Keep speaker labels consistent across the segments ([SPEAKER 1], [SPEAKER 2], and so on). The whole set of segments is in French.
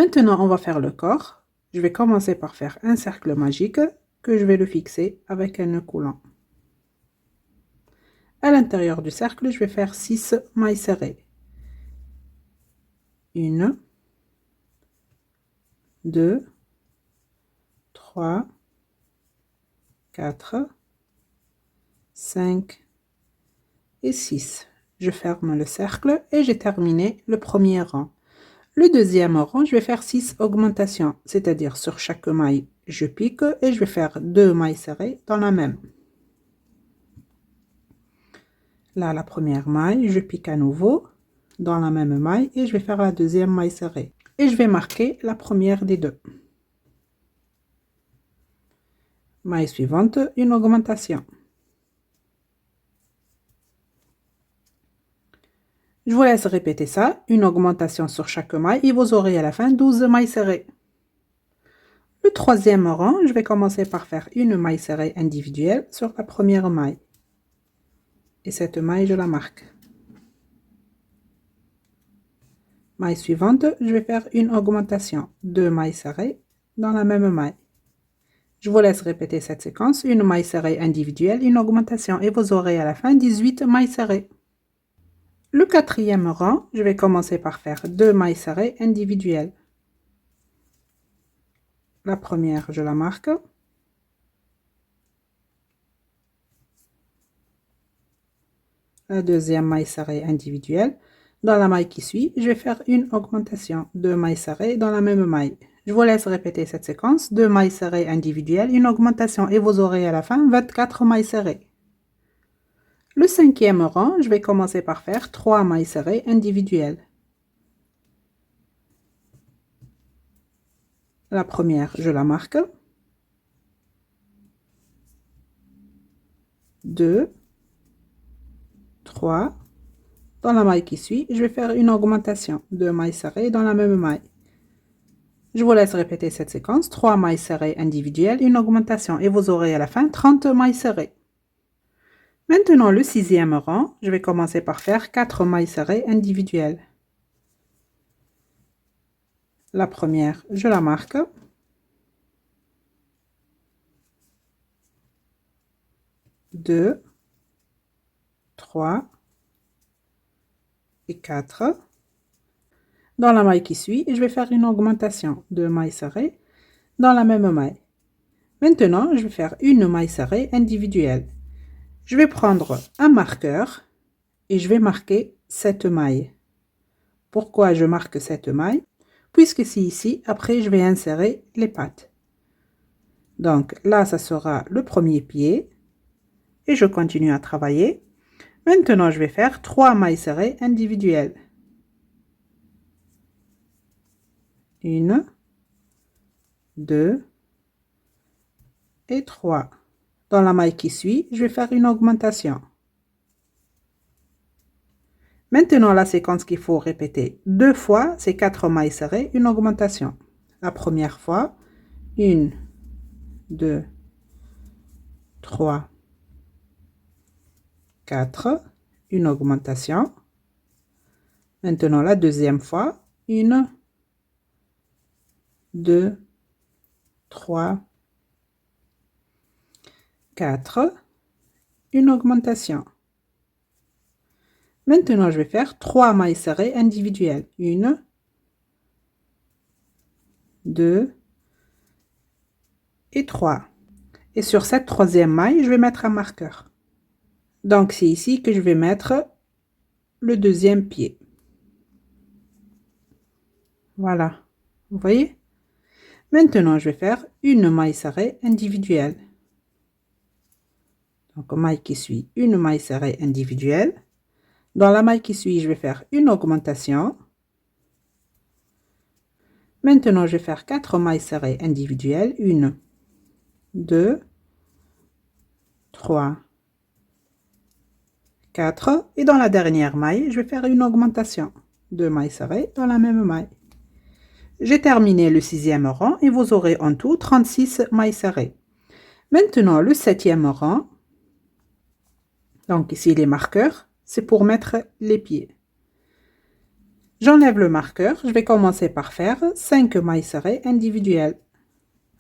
[SPEAKER 1] Maintenant, on va faire le corps. Je vais commencer par faire un cercle magique que je vais le fixer avec un nœud coulant. À l'intérieur du cercle, je vais faire 6 mailles serrées. 1, 2, 3, 4, 5 et 6. Je ferme le cercle et j'ai terminé le premier rang. Le deuxième rang, je vais faire 6 augmentations, c'est-à-dire sur chaque maille, je pique et je vais faire 2 mailles serrées dans la même. Là, la première maille, je pique à nouveau dans la même maille et je vais faire la deuxième maille serrée. Et je vais marquer la première des deux. Maille suivante, une augmentation. Je vous laisse répéter ça, une augmentation sur chaque maille et vous aurez à la fin 12 mailles serrées. Le troisième rang, je vais commencer par faire une maille serrée individuelle sur la première maille. Et cette maille, je la marque. Maille suivante, je vais faire une augmentation, 2 mailles serrées dans la même maille. Je vous laisse répéter cette séquence, une maille serrée individuelle, une augmentation et vous aurez à la fin 18 mailles serrées. Le quatrième rang, je vais commencer par faire 2 mailles serrées individuelles. La première, je la marque. La deuxième maille serrée individuelle. Dans la maille qui suit, je vais faire une augmentation, 2 mailles serrées dans la même maille. Je vous laisse répéter cette séquence, 2 mailles serrées individuelles, une augmentation et vous aurez à la fin 24 mailles serrées. Le cinquième rang, je vais commencer par faire 3 mailles serrées individuelles. La première, je la marque. 2, 3. Dans la maille qui suit, je vais faire une augmentation, 2 mailles serrées dans la même maille. Je vous laisse répéter cette séquence, 3 mailles serrées individuelles, une augmentation et vous aurez à la fin 30 mailles serrées. Maintenant, le sixième rang, je vais commencer par faire 4 mailles serrées individuelles. La première, je la marque. 2, 3 et 4. Dans la maille qui suit, je vais faire une augmentation, 2 mailles serrées dans la même maille. Maintenant, je vais faire une maille serrée individuelle. Je vais prendre un marqueur et je vais marquer cette maille. Pourquoi je marque cette maille? Puisque c'est ici, après je vais insérer les pattes. Donc là, ça sera le premier pied et je continue à travailler. Maintenant, je vais faire 3 mailles serrées individuelles. 1, 2 et 3. Dans la maille qui suit, je vais faire une augmentation. Maintenant, la séquence qu'il faut répéter 2 fois, c'est 4 mailles serrées, une augmentation. La première fois, 1, 2, 3, 4, une augmentation. Maintenant, la deuxième fois, 1, 2, 3, 4, une augmentation. Maintenant, je vais faire 3 mailles serrées individuelles. 1, 2 et 3. Et sur cette troisième maille, je vais mettre un marqueur. Donc, c'est ici que je vais mettre le deuxième pied. Voilà. Vous voyez? Maintenant, je vais faire une maille serrée individuelle. Donc, maille qui suit, une maille serrée individuelle. Dans la maille qui suit, je vais faire une augmentation. Maintenant, je vais faire 4 mailles serrées individuelles. 1, 2, 3, 4. Et dans la dernière maille, je vais faire une augmentation. 2 mailles serrées dans la même maille. J'ai terminé le sixième rang et vous aurez en tout 36 mailles serrées. Maintenant, le septième rang. Donc ici, les marqueurs, c'est pour mettre les pieds. J'enlève le marqueur. Je vais commencer par faire 5 mailles serrées individuelles.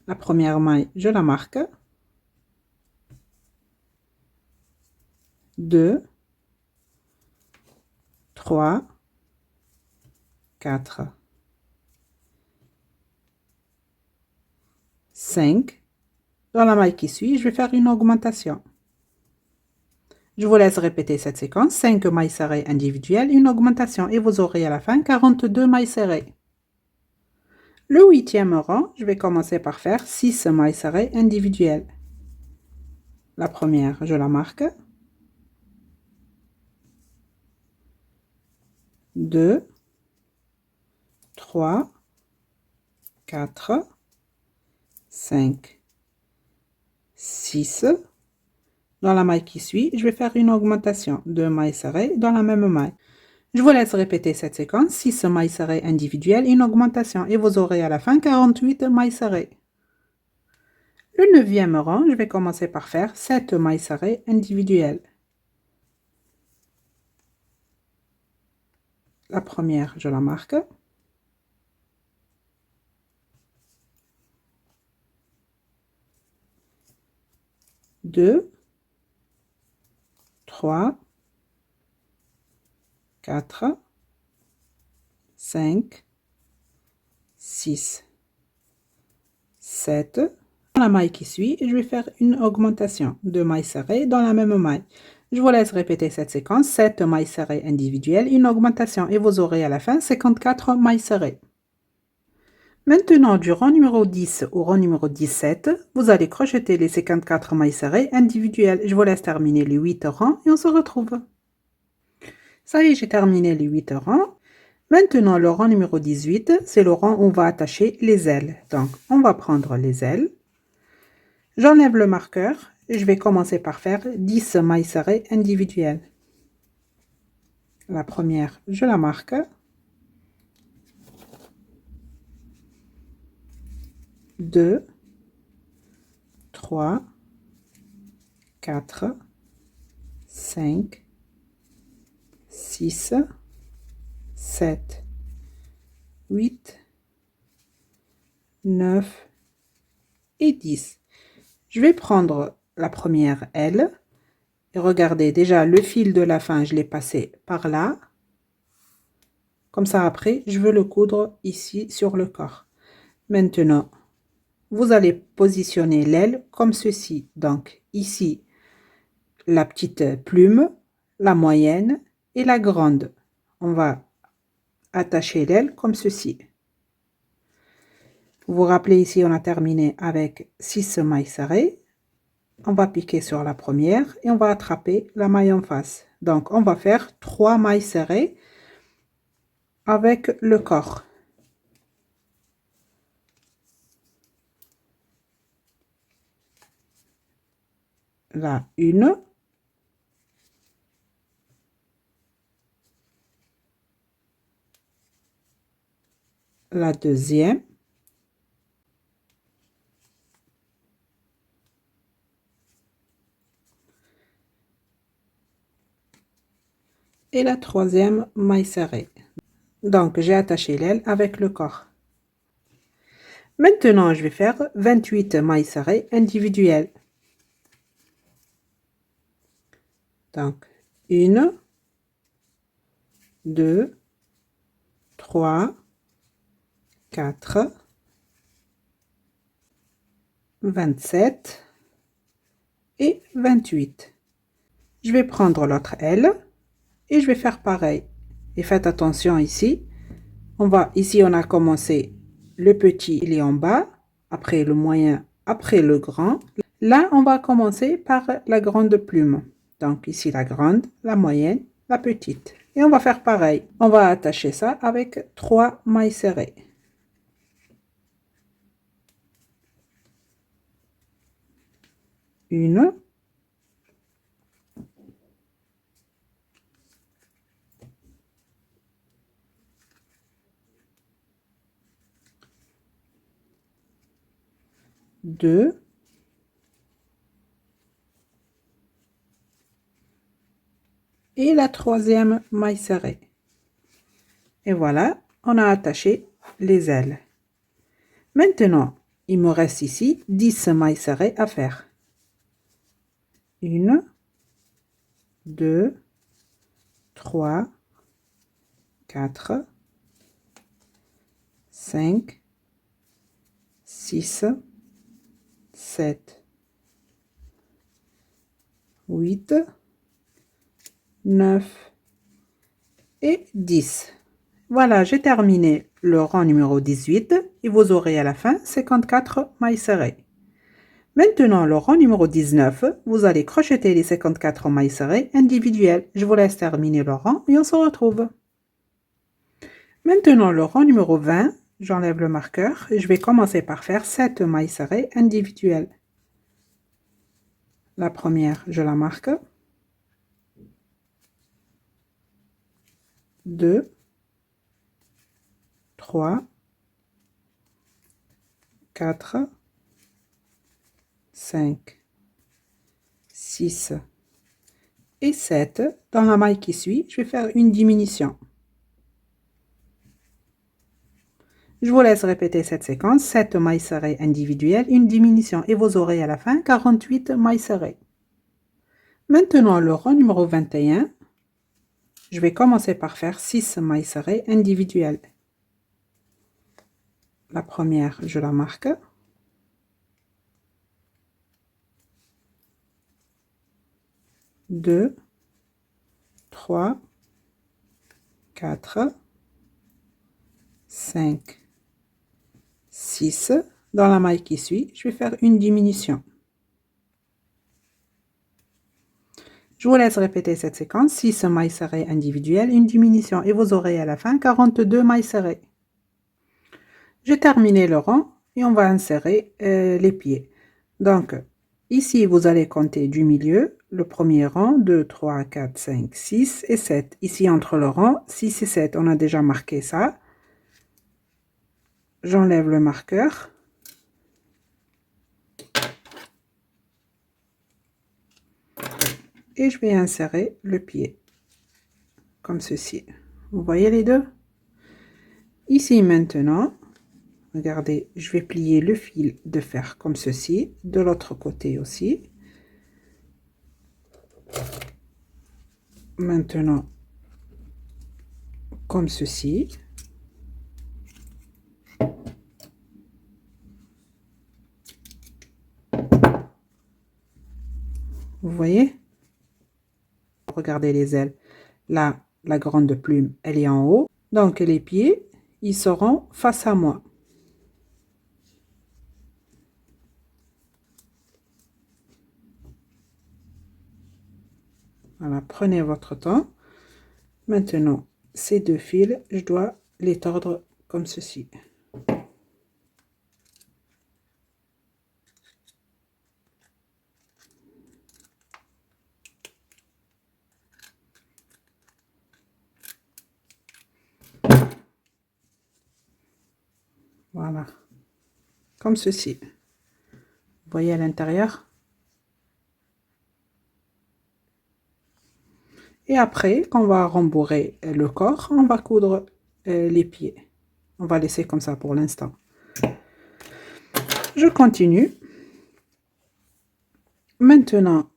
[SPEAKER 1] La première maille, je la marque. 2, 3, 4, 5. Dans la maille qui suit, je vais faire une augmentation. Je vous laisse répéter cette séquence. 5 mailles serrées individuelles, une augmentation. Et vous aurez à la fin 42 mailles serrées. Le 8e rang, je vais commencer par faire 6 mailles serrées individuelles. La première, je la marque. 2, 3, 4, 5, 6. Dans la maille qui suit, je vais faire une augmentation. 2 mailles serrées dans la même maille. Je vous laisse répéter cette séquence. 6 mailles serrées individuelles, une augmentation. Et vous aurez à la fin 48 mailles serrées. Le 9e rang, je vais commencer par faire 7 mailles serrées individuelles. La première, je la marque. 2, 3, 4, 5, 6, 7. Dans la maille qui suit, je vais faire une augmentation. 2 mailles serrées dans la même maille. Je vous laisse répéter cette séquence. 7 mailles serrées individuelles, une augmentation. Et vous aurez à la fin 54 mailles serrées. Maintenant, du rang numéro 10 au rang numéro 17, vous allez crocheter les 54 mailles serrées individuelles. Je vous laisse terminer les 8 rangs et on se retrouve. Ça y est, j'ai terminé les 8 rangs. Maintenant, le rang numéro 18, c'est le rang où on va attacher les ailes. Donc, on va prendre les ailes. J'enlève le marqueur et je vais commencer par faire 10 mailles serrées individuelles. La première, je la marque. 2, 3, 4, 5, 6, 7, 8, 9 et 10. Je vais prendre la première aile et regardez, déjà le fil de la fin, je l'ai passé par là. Comme ça, après, je veux le coudre ici sur le corps. Maintenant, vous allez positionner l'aile comme ceci. Donc, ici, la petite plume, la moyenne et la grande. On va attacher l'aile comme ceci. Vous vous rappelez ici, on a terminé avec 6 mailles serrées. On va piquer sur la première et on va attraper la maille en face. Donc, on va faire 3 mailles serrées avec le corps. La une. La deuxième. Et la troisième maille serrée. Donc, j'ai attaché l'aile avec le corps. Maintenant, je vais faire 28 mailles serrées individuelles. Donc, 1, 2, 3, 4, 27 et 28. Je vais prendre l'autre aile et je vais faire pareil. Et faites attention ici. Ici, on a commencé le petit, il est en bas, après le moyen, après le grand. Là, on va commencer par la grande plume. Donc ici, la grande, la moyenne, la petite. Et on va faire pareil. On va attacher ça avec 3 mailles serrées. Une. Deux. Et la troisième maille serrée. Et voilà, on a attaché les ailes. Maintenant, il me reste ici 10 mailles serrées à faire. 1, 2, 3, 4, 5, 6, 7, 8, 9 et 10. Voilà, j'ai terminé le rang numéro 18 et vous aurez à la fin 54 mailles serrées. Maintenant, le rang numéro 19, vous allez crocheter les 54 mailles serrées individuelles. Je vous laisse terminer le rang et on se retrouve. Maintenant, le rang numéro 20, j'enlève le marqueur et je vais commencer par faire 7 mailles serrées individuelles. La première, je la marque. 2, 3, 4, 5, 6 et 7. Dans la maille qui suit, je vais faire une diminution. Je vous laisse répéter cette séquence, 7 mailles serrées individuelles, une diminution et vous aurez à la fin 48 mailles serrées. Maintenant, le rang numéro 21, je vais commencer par faire 6 mailles serrées individuelles. La première, je la marque. 2, 3, 4, 5, 6. Dans la maille qui suit, je vais faire une diminution. Je vous laisse répéter cette séquence, 6 mailles serrées individuelles, une diminution et vous aurez à la fin 42 mailles serrées. J'ai terminé le rang et on va insérer les pieds. Donc, ici, vous allez compter du milieu, le premier rang, 2, 3, 4, 5, 6 et 7. Ici, entre le rang, 6 et 7, on a déjà marqué ça. J'enlève le marqueur. Et je vais insérer le pied, comme ceci. Vous voyez les deux? Ici, maintenant, regardez, je vais plier le fil de fer comme ceci, de l'autre côté aussi. Maintenant, comme ceci. Vous voyez? Regardez les ailes. Là, la grande plume, elle est en haut. Donc, les pieds, ils seront face à moi. Voilà, prenez votre temps. Maintenant, ces deux fils, je dois les tordre comme ceci. Voilà, comme ceci. Vous voyez à l'intérieur? Et après, quand on va rembourrer le corps, on va coudre les pieds. On va laisser comme ça pour l'instant. Je continue. Maintenant,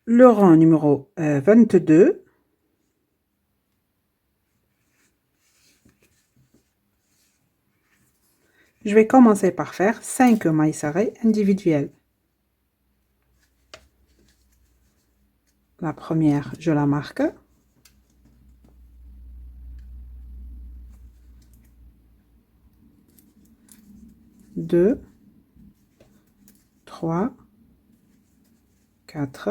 [SPEAKER 1] le rang numéro 22. Je vais commencer par faire 5 mailles serrées individuelles. La première, je la marque. 2, 3, 4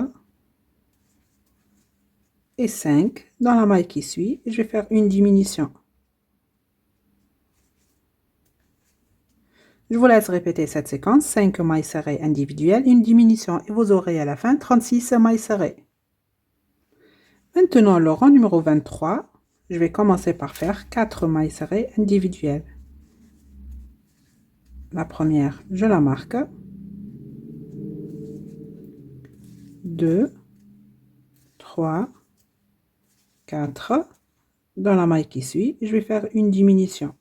[SPEAKER 1] et 5. Dans la maille qui suit, je vais faire une diminution. Je vous laisse répéter cette séquence, 5 mailles serrées individuelles, une diminution et vous aurez à la fin 36 mailles serrées. Maintenant, le rang numéro 23, je vais commencer par faire 4 mailles serrées individuelles. La première, je la marque. 2, 3, 4 Dans la maille qui suit, je vais faire une diminution.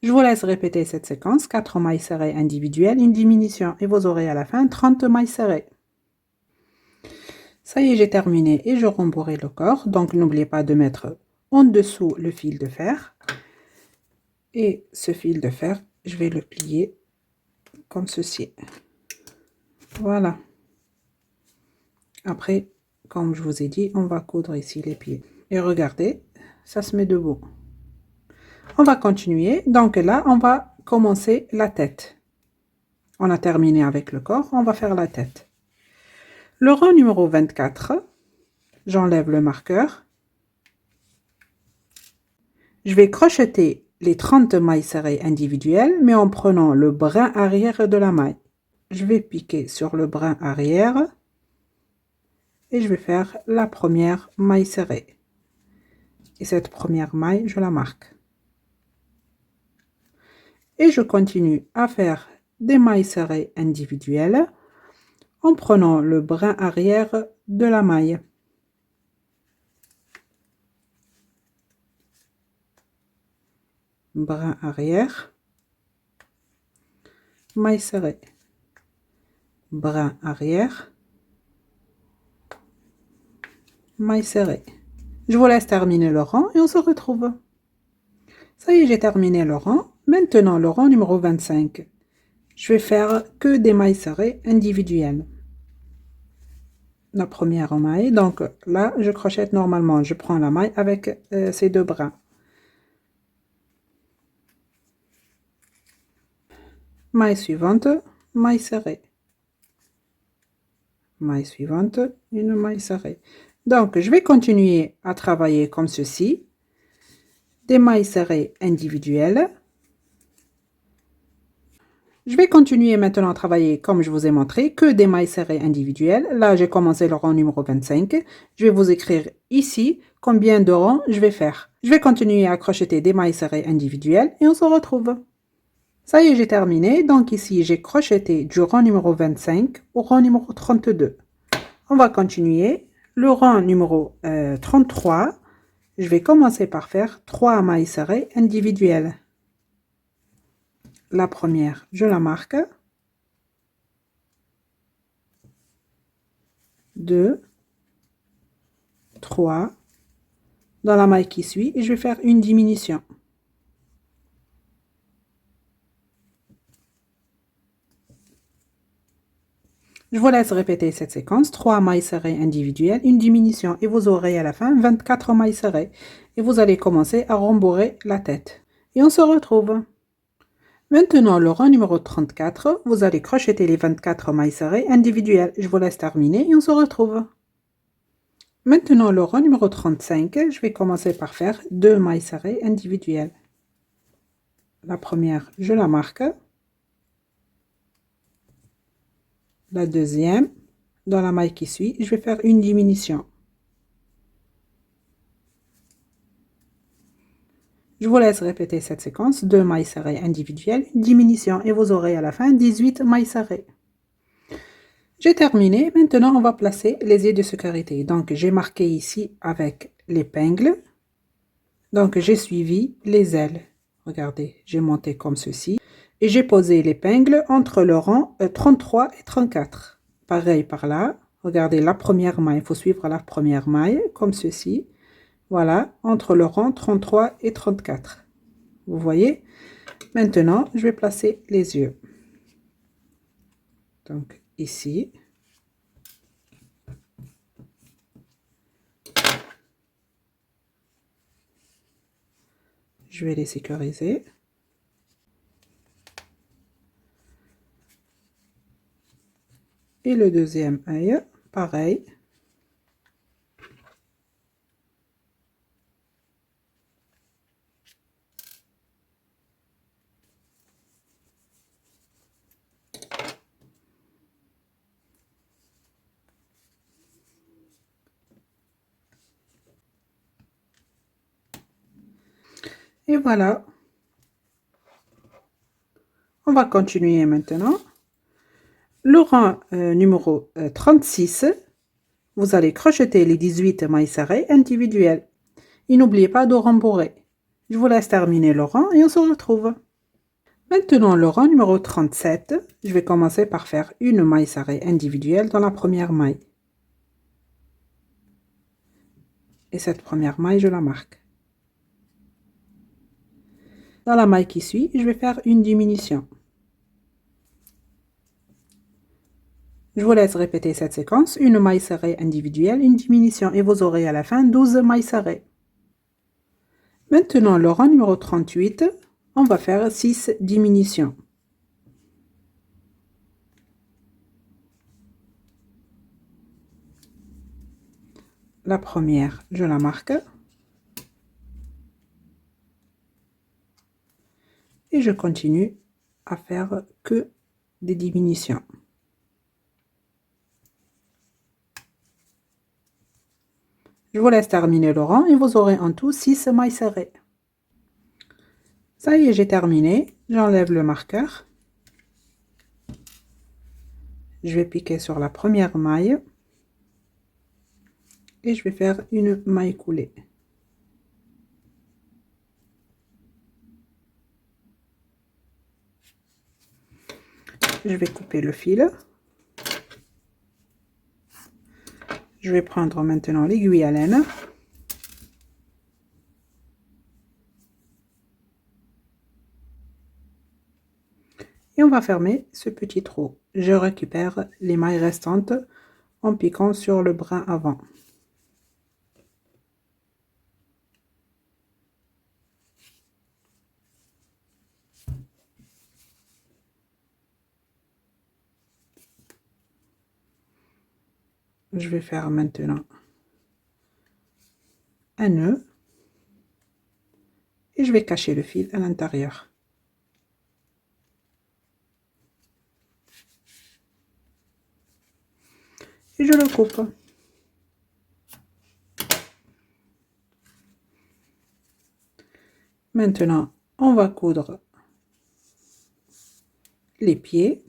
[SPEAKER 1] Je vous laisse répéter cette séquence, 4 mailles serrées individuelles, une diminution et vous aurez à la fin 30 mailles serrées. Ça y est, j'ai terminé et je rembourrai le corps. Donc n'oubliez pas de mettre en dessous le fil de fer. Et ce fil de fer, je vais le plier comme ceci. Voilà. Après, comme je vous ai dit, on va coudre ici les pieds. Et regardez, ça se met debout. On va continuer. Donc là, on va commencer la tête. On a terminé avec le corps, on va faire la tête. Le rang numéro 24, j'enlève le marqueur. Je vais crocheter les 30 mailles serrées individuelles, mais en prenant le brin arrière de la maille. Je vais piquer sur le brin arrière et je vais faire la première maille serrée. Et cette première maille, je la marque. Et je continue à faire des mailles serrées individuelles en prenant le brin arrière de la maille. Brin arrière, maille serrée, brin arrière, maille serrée. Je vous laisse terminer le rang et on se retrouve. Ça y est, j'ai terminé le rang. Maintenant, le rang numéro 25. Je vais faire que des mailles serrées individuelles. La première maille, donc là, je crochète normalement. Je prends la maille avec ces deux brins. Maille suivante, maille serrée. Maille suivante, une maille serrée. Donc, je vais continuer à travailler comme ceci. Des mailles serrées individuelles. Je vais continuer maintenant à travailler comme je vous ai montré, que des mailles serrées individuelles. Là, j'ai commencé le rang numéro 25. Je vais vous écrire ici combien de rangs je vais faire. Je vais continuer à crocheter des mailles serrées individuelles et on se retrouve. Ça y est, j'ai terminé. Donc ici, j'ai crocheté du rang numéro 25 au rang numéro 32. On va continuer. Le rang numéro 33, je vais commencer par faire 3 mailles serrées individuelles. La première, je la marque. 2, 3. Dans la maille qui suit, et je vais faire une diminution. Je vous laisse répéter cette séquence. 3 mailles serrées individuelles, une diminution et vous aurez à la fin 24 mailles serrées. Et vous allez commencer à rembourrer la tête. Et on se retrouve. Maintenant, le rang numéro 34, vous allez crocheter les 24 mailles serrées individuelles. Je vous laisse terminer et on se retrouve. Maintenant, le rang numéro 35, je vais commencer par faire 2 mailles serrées individuelles. La première, je la marque. La deuxième, dans la maille qui suit, je vais faire une diminution. Je vous laisse répéter cette séquence, 2 mailles serrées individuelles, une diminution et vous aurez à la fin 18 mailles serrées. J'ai terminé, maintenant on va placer les ailes de sécurité. Donc j'ai marqué ici avec l'épingle. Donc j'ai suivi les ailes. Regardez, j'ai monté comme ceci. Et j'ai posé l'épingle entre le rang 33 et 34. Pareil par là. Regardez la première maille, il faut suivre la première maille comme ceci. Voilà, entre le rang 33 et 34. Vous voyez? Maintenant, je vais placer les yeux. Donc ici. Je vais les sécuriser. Et le deuxième œil, pareil. Et voilà. On va continuer maintenant. Le rang numéro 36, Vous allez crocheter les 18 mailles serrées individuelles. Et n'oubliez pas de rembourrer. Je vous laisse terminer le rang et on se retrouve. Maintenant, le rang numéro 37, je vais commencer par faire une maille serrée individuelle dans la première maille. Et cette première maille, je la marque. Dans la maille qui suit, je vais faire une diminution. Je vous laisse répéter cette séquence, une maille serrée individuelle, une diminution et vous aurez à la fin 12 mailles serrées. Maintenant, le rang numéro 38, on va faire 6 diminutions. La première, je la marque. Et je continue à faire que des diminutions. Je vous laisse terminer le rang et vous aurez en tout 6 mailles serrées. Ça y est, j'ai terminé. J'enlève le marqueur. Je vais piquer sur la première maille. Et je vais faire une maille coulée. Je vais couper le fil. Je vais prendre maintenant l'aiguille à laine. Et on va fermer ce petit trou. Je récupère les mailles restantes en piquant sur le brin avant. Je vais faire maintenant un nœud et je vais cacher le fil à l'intérieur. Et je le coupe. Maintenant, on va coudre les pieds.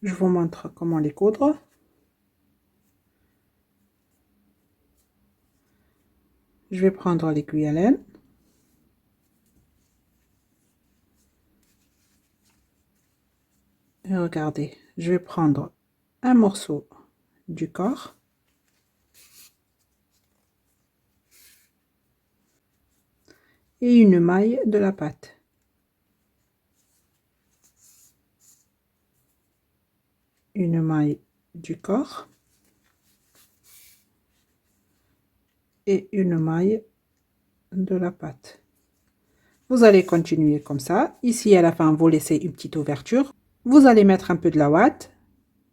[SPEAKER 1] Je vous montre comment les coudre. Je vais prendre l'aiguille à laine. Et regardez, je vais prendre un morceau du corps. Et une maille de la patte. Une maille du corps. Et une maille de la patte. Vous allez continuer comme ça. Ici, à la fin, vous laissez une petite ouverture. Vous allez mettre un peu de la ouate.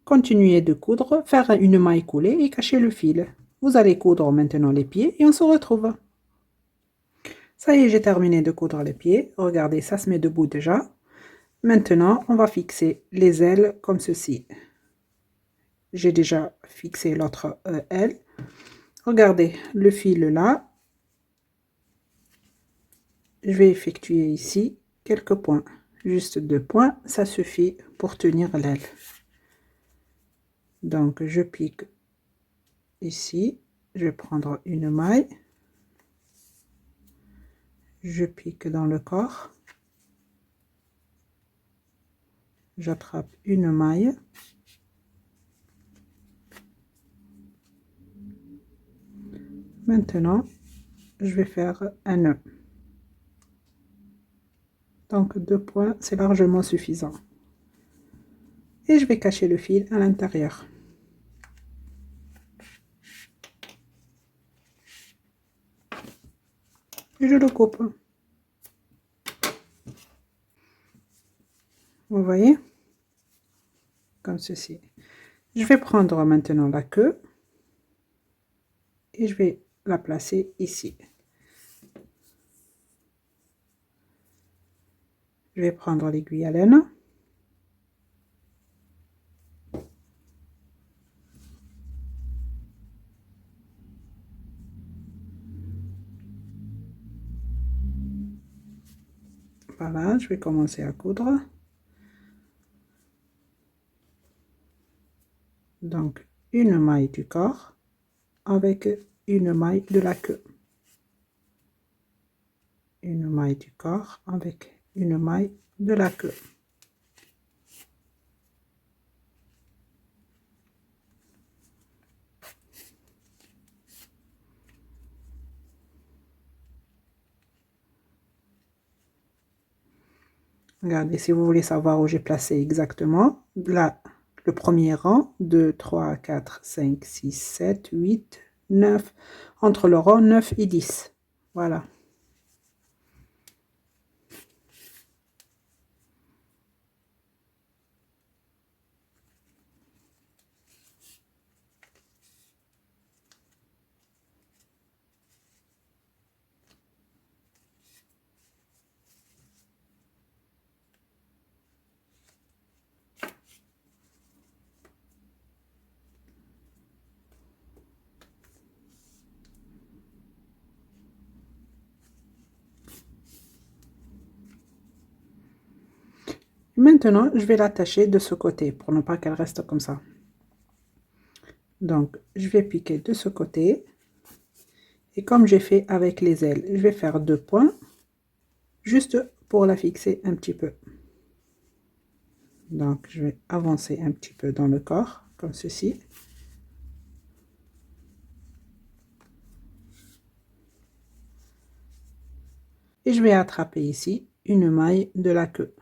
[SPEAKER 1] Continuez de coudre, faire une maille coulée et cacher le fil. Vous allez coudre maintenant les pieds et on se retrouve. Ça y est, j'ai terminé de coudre les pieds. Regardez, ça se met debout déjà. Maintenant, on va fixer les ailes comme ceci. J'ai déjà fixé l'autre aile. Regardez, le fil là. Je vais effectuer ici quelques points. Juste 2 points, ça suffit pour tenir l'aile. Donc, je pique ici. Je vais prendre une maille. Je pique dans le corps. J'attrape une maille. Maintenant, je vais faire un nœud. Donc 2 points, c'est largement suffisant. Et je vais cacher le fil à l'intérieur. Et je le coupe. Vous voyez? Comme ceci. Je vais prendre maintenant la queue. Et je vais la placer ici. Je vais prendre l'aiguille à laine. Voilà, je vais commencer à coudre. Donc, une maille du corps avec une maille de la queue. Une maille du corps avec une maille de la queue. Regardez, si vous voulez savoir où j'ai placé exactement, là, le premier rang, 2, 3, 4, 5, 6, 7, 8, 9, entre le rang 9 et 10. Voilà. Maintenant, je vais l'attacher de ce côté pour ne pas qu'elle reste comme ça. Donc, je vais piquer de ce côté. Et comme j'ai fait avec les ailes, je vais faire 2 points, juste pour la fixer un petit peu. Donc, je vais avancer un petit peu dans le corps, comme ceci. Et je vais attraper ici une maille de la queue.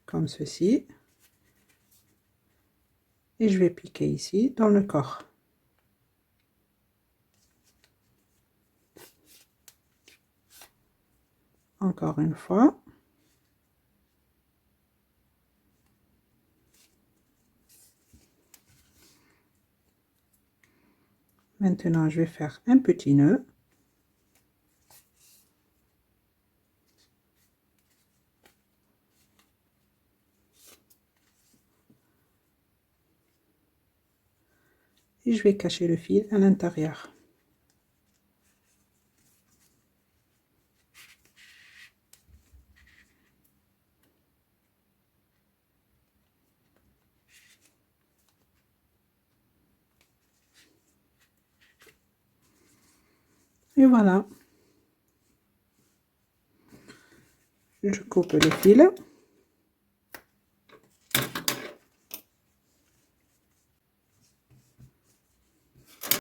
[SPEAKER 1] Comme ceci. Et je vais piquer ici dans le corps. Encore une fois. Maintenant, je vais faire un petit nœud. Et je vais cacher le fil à l'intérieur. Et voilà. Je coupe le fil.